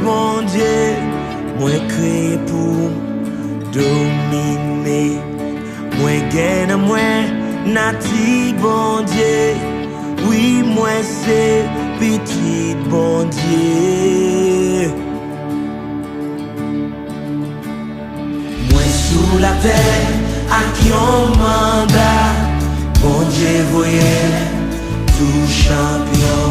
mon Dieu, moi créé pour dominer. Moi gagne, moi nati bon Dieu. Oui, moi c'est petit bon Dieu. Moi sous la terre, à qui on mandat, bon Dieu voyait tout champion.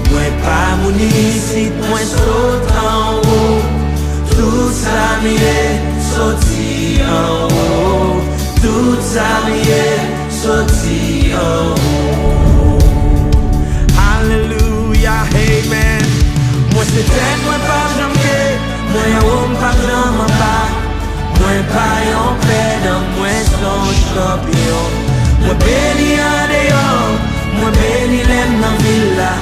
Moi pas mon ici, moi saute en haut. Tout ça m'est sorti en haut. Tout ça m'est sorti en haut. Alléluia, amen. Moi c'est tête, moi pas jamais. Moi y'a pas jamais pas. Moi pas yon perdant, moi son champion. Moi béni en dehors, moi béni l'aime dans villa.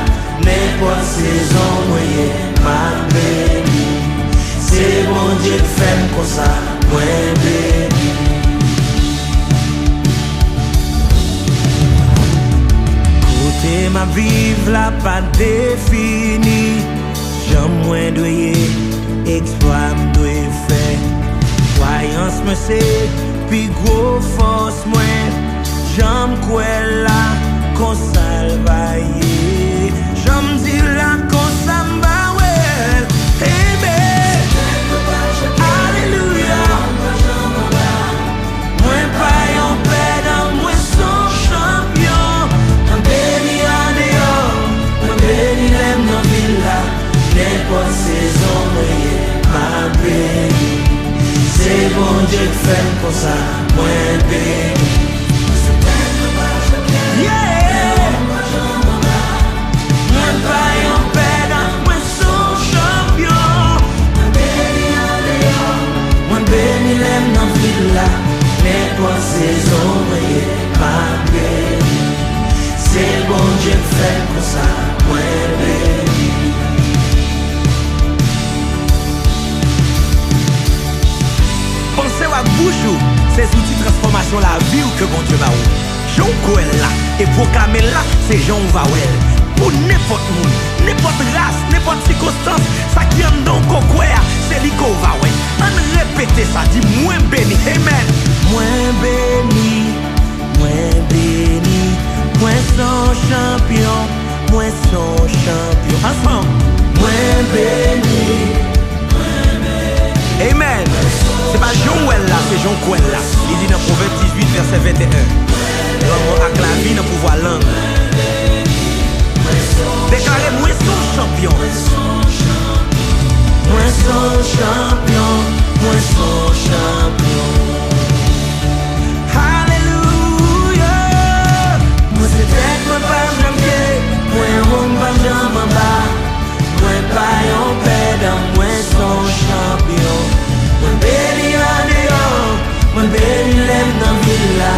N'importe saison, moi y'a pas béni. C'est bon Dieu qui fait comme ça, moi béni. Côté ma vive la pas définie. J'aime moins doué, exploit m'doué fait. Croyance me c'est, puis gros force moins. J'aime quoi là, qu'on salvaille. J'aime dire là, qu'on s'embaouel. Amen. Alléluia. Moi pas yon perdant, moi son champion. Un béni en dehors, un béni l'aime dans villa. N'importe saison, moi ma béni. C'est bon Dieu qui fait comme ça, moi béni. Yeah! Moi pas yon perdant, moi son champion. Moi béni en dehors, moi béni l'aime dans villa. N'importe saison, moi ma béni. C'est bon Dieu qui fait comme ça, moi béni. Pensez à bouchou, ces outils de transformation la vie ou que bon Dieu va ou. Jean Coel là, et proclamer là, c'est Jean Vawel. Pour n'importe monde, n'importe race, n'importe circonstance, ça qui aime donc quoi, c'est lui qu'on va ouais. On répète ça, dit moins béni, amen. Moins béni, moins béni, moins son champion, moins son champion. Ensemble, moins béni. Amen. C'est pas Jean Well là, c'est Jean Coel là. Il dit dans Proverbe 18, verset 21. L'homme avec la vie dans pouvoir langue. Déclarez moi son champion. Moi son champion. Moi son champion. Alléluia. Moi c'est tête, moi pas jamais. Moi on pas jamais bas. Moi pas yon perdant, moi son champion. Moi béni en dehors, moi béni l'aime dans villa.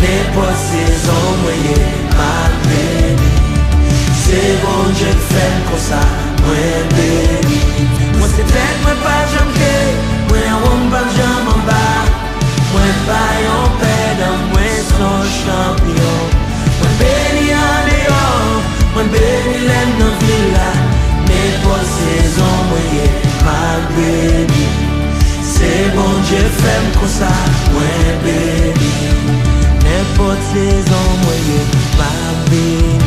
N'importe saison, moi ma béni. C'est bon Dieu qui fait comme ça, moi béni. Moi c'est tête, moi pas jamais. Moi on pas jamais bas. Moi pas yon perdant, moi son champion. Moi béni en dehors, moi béni l'aime dans villa. N'importe saison, moi ma béni. C'est bon Dieu fait comme ça, moi béni. N'importe saison, moi ma béni.